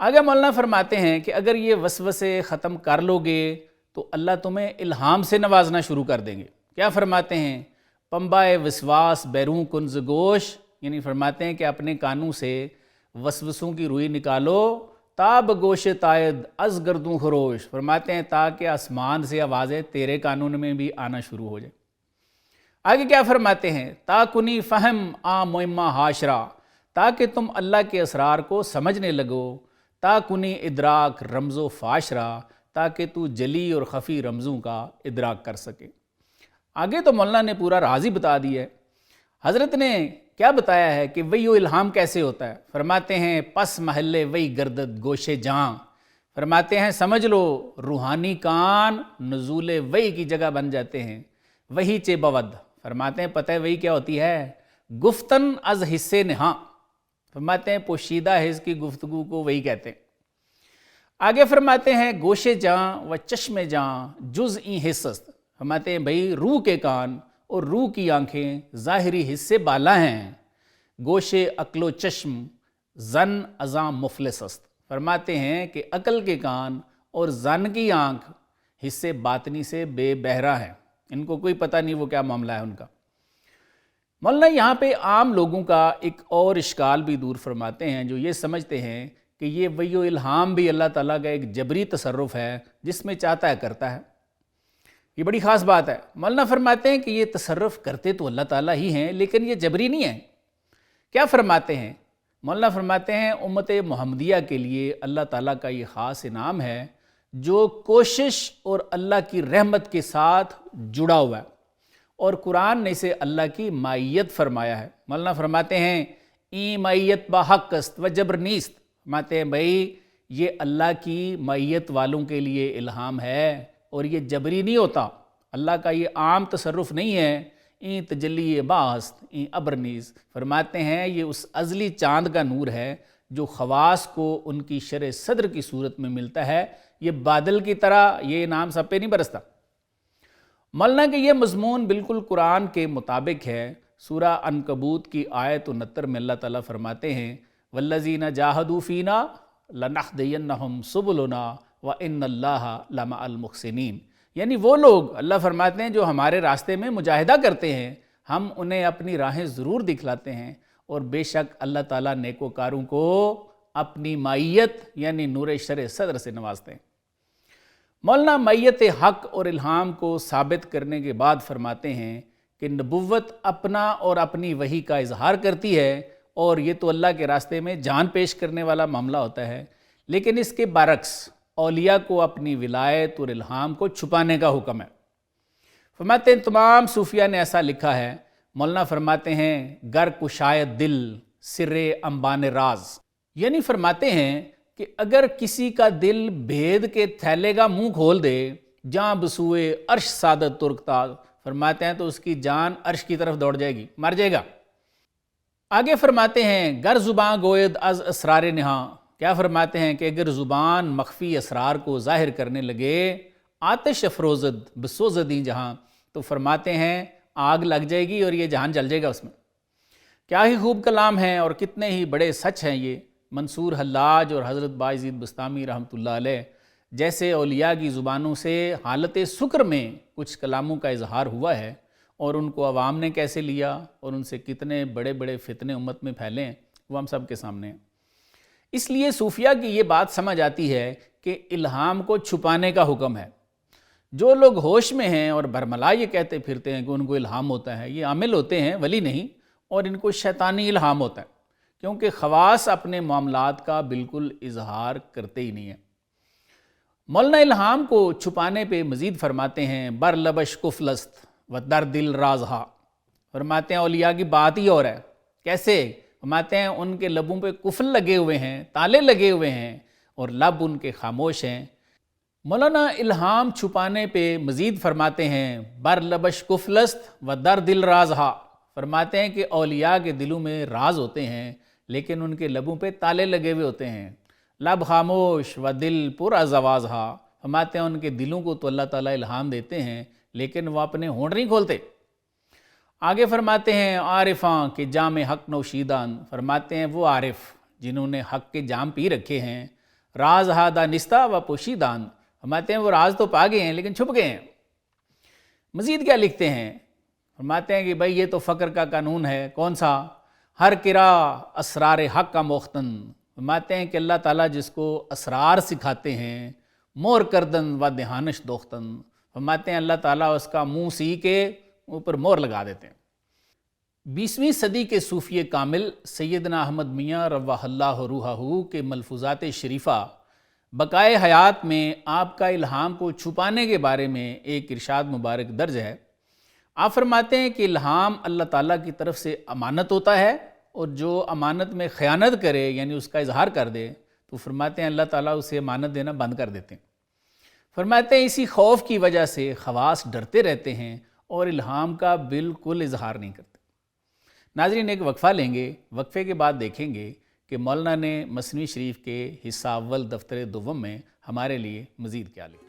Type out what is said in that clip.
آگے مولانا فرماتے ہیں کہ اگر یہ وسوسے ختم کر لو گے تو اللہ تمہیں الہام سے نوازنا شروع کر دیں گے۔ کیا فرماتے ہیں؟ پمبائے وسواس بیرون کنز گوش، یعنی فرماتے ہیں کہ اپنے کانوں سے وسوسوں کی روئی نکالو، تاب گوش تائید از گردوں خروش، فرماتے ہیں تاکہ آسمان سے آوازیں تیرے کانوں میں بھی آنا شروع ہو جائے۔ آگے کیا فرماتے ہیں؟ تا کنی فہم آ معمہ حاشرہ، تاکہ تم اللہ کے اسرار کو سمجھنے لگو، تا کنی ادراک رمز و فاشرہ، تاکہ تو جلی اور خفی رمزوں کا ادراک کر سکے۔ آگے تو مولانا نے پورا راز ہی بتا دیا ہے۔ حضرت نے کیا بتایا ہے کہ وہی الہام کیسے ہوتا ہے؟ فرماتے ہیں پس محلے وہی گردد گوشے جاں، فرماتے ہیں سمجھ لو روحانی کان نزول وہی کی جگہ بن جاتے ہیں، وہی چے بود، فرماتے ہیں پتہ ہے وہی کیا ہوتی ہے؟ گفتن از حصے نہاں، فرماتے ہیں پوشیدہ حص کی گفتگو کو وہی کہتے ہیں۔ آگے فرماتے ہیں گوشے جاں و چشم جاں جز این حصست، فرماتے ہیں بھئی روح کے کان اور روح کی آنکھیں ظاہری حصے بالا ہیں، گوشے عقل و چشم زن ازاں مفلس است، فرماتے ہیں کہ عقل کے کان اور زن کی آنکھ حصے باطنی سے بے بہرہ ہیں، ان کو کوئی پتہ نہیں وہ کیا معاملہ ہے ان کا۔ مولانا یہاں پہ عام لوگوں کا ایک اور اشکال بھی دور فرماتے ہیں، جو یہ سمجھتے ہیں کہ یہ وحی و الہام بھی اللہ تعالیٰ کا ایک جبری تصرف ہے جس میں چاہتا ہے کرتا ہے۔ یہ بڑی خاص بات ہے۔ مولانا فرماتے ہیں کہ یہ تصرف کرتے تو اللہ تعالیٰ ہی ہیں لیکن یہ جبری نہیں ہے۔ کیا فرماتے ہیں؟ مولانا فرماتے ہیں امت محمدیہ کے لیے اللہ تعالیٰ کا یہ خاص انعام ہے جو کوشش اور اللہ کی رحمت کے ساتھ جڑا ہوا ہے، اور قرآن نے اسے اللہ کی معیت فرمایا ہے۔ مولانا فرماتے ہیں این معیت با حق است و جبر نیست، فرماتے ہیں بھائی یہ اللہ کی معیت والوں کے لیے الہام ہے اور یہ جبری نہیں ہوتا، اللہ کا یہ عام تصرف نہیں ہے۔ این تجلی باست این ابر نیز، فرماتے ہیں یہ اس ازلی چاند کا نور ہے جو خواص کو ان کی شرح صدر کی صورت میں ملتا ہے، یہ بادل کی طرح یہ انعام سب پہ نہیں برستا۔ مولانا کہ یہ مضمون بالکل قرآن کے مطابق ہے۔ سورہ عنکبوت کی آیت 69 میں اللہ تعالیٰ فرماتے ہیں والذین جاہدوا فینا لنہدینہم سبلنا وان اللہ لمع المحسنین، یعنی وہ لوگ اللہ فرماتے ہیں جو ہمارے راستے میں مجاہدہ کرتے ہیں ہم انہیں اپنی راہیں ضرور دکھلاتے ہیں، اور بے شک اللہ تعالیٰ نیکوکاروں کو اپنی معیت یعنی نور شرع صدر سے نوازتے ہیں۔ مولانا معیت حق اور الہام کو ثابت کرنے کے بعد فرماتے ہیں کہ نبوت اپنا اور اپنی وحی کا اظہار کرتی ہے، اور یہ تو اللہ کے راستے میں جان پیش کرنے والا معاملہ ہوتا ہے، لیکن اس کے برعکس اولیاء کو اپنی ولایت اور الہام کو چھپانے کا حکم ہے۔ فرماتے ہیں تمام صوفیہ نے ایسا لکھا ہے۔ مولانا فرماتے ہیں گر کشائے دل سر انبان راز، یعنی فرماتے ہیں کہ اگر کسی کا دل بھید کے تھیلے کا منہ کھول دے جاں بسوئے عرش سعادت ترکتاز، فرماتے ہیں تو اس کی جان عرش کی طرف دوڑ جائے گی، مر جائے گا۔ آگے فرماتے ہیں گر زباں گوید از اسرار نہاں، کیا فرماتے ہیں کہ اگر زبان مخفی اسرار کو ظاہر کرنے لگے آتش افروزد بسوزدیں جہاں، تو فرماتے ہیں آگ لگ جائے گی اور یہ جہان جل جائے گا اس میں۔ کیا ہی خوب کلام ہیں اور کتنے ہی بڑے سچ ہیں یہ۔ منصور حلاج اور حضرت بایزید بستامی رحمۃ اللہ علیہ جیسے اولیاء کی زبانوں سے حالت سکر میں کچھ کلاموں کا اظہار ہوا ہے، اور ان کو عوام نے کیسے لیا اور ان سے کتنے بڑے بڑے فتنے امت میں پھیلے ہیں وہ ہم سب کے سامنے ہیں۔ اس لیے صوفیہ کی یہ بات سمجھ آتی ہے کہ الہام کو چھپانے کا حکم ہے۔ جو لوگ ہوش میں ہیں اور برملا یہ کہتے پھرتے ہیں کہ ان کو الہام ہوتا ہے، یہ عامل ہوتے ہیں ولی نہیں، اور ان کو شیطانی الہام ہوتا ہے، کیونکہ خواص اپنے معاملات کا بالکل اظہار کرتے ہی نہیں ہیں۔ مولانا الہام کو چھپانے پہ مزید فرماتے ہیں بر لبش کفلست و در دل رازہا، فرماتے ہیں اولیاء کی بات ہی اور ہے۔ کیسے؟ فرماتے ہیں ان کے لبوں پہ قفل لگے ہوئے ہیں، تالے لگے ہوئے ہیں، اور لب ان کے خاموش ہیں۔ مولانا الہام چھپانے پہ مزید فرماتے ہیں بر لبش کفلست و در دل رازہا، فرماتے ہیں کہ اولیاء کے دلوں میں راز ہوتے ہیں لیکن ان کے لبوں پہ تالے لگے ہوئے ہوتے ہیں۔ لب خاموش و دل پر از آوازہا، فرماتے ہیں ان کے دلوں کو تو اللہ تعالیٰ الہام دیتے ہیں لیکن وہ اپنے ہونٹ نہیں کھولتے۔ آگے فرماتے ہیں عارفاں کہ جام حق نوشیدان، فرماتے ہیں وہ عارف جنہوں نے حق کے جام پی رکھے ہیں، راز ہا دانستہ و پوشیدان، فرماتے ہیں وہ راز تو پا گئے ہیں لیکن چھپ گئے ہیں۔ مزید کیا لکھتے ہیں؟ فرماتے ہیں کہ بھائی یہ تو فقر کا قانون ہے، کون سا؟ ہر کرا اسرار حق کا موختن، فرماتے ہیں کہ اللہ تعالیٰ جس کو اسرار سکھاتے ہیں، مور کردن و دہانش دوختن، فرماتے ہیں اللہ تعالیٰ اس کا منہ سی کے اوپر مور لگا دیتے ہیں۔ 20ویں صدی کے صوفی کامل سیدنا احمد میاں روح اللہ روحہ کے ملفوظات شریفہ بقائے حیات میں آپ کا الہام کو چھپانے کے بارے میں ایک ارشاد مبارک درج ہے۔ آپ فرماتے ہیں کہ الہام اللہ تعالیٰ کی طرف سے امانت ہوتا ہے، اور جو امانت میں خیانت کرے یعنی اس کا اظہار کر دے تو فرماتے ہیں اللہ تعالیٰ اسے امانت دینا بند کر دیتے ہیں۔ فرماتے ہیں اسی خوف کی وجہ سے خواص ڈرتے رہتے ہیں اور الہام کا بالکل اظہار نہیں کرتے۔ ناظرین ایک وقفہ لیں گے، وقفے کے بعد دیکھیں گے کہ مولانا نے مثنوی شریف کے حصہ اول دفتر دوم میں ہمارے لیے مزید کیا لکھا۔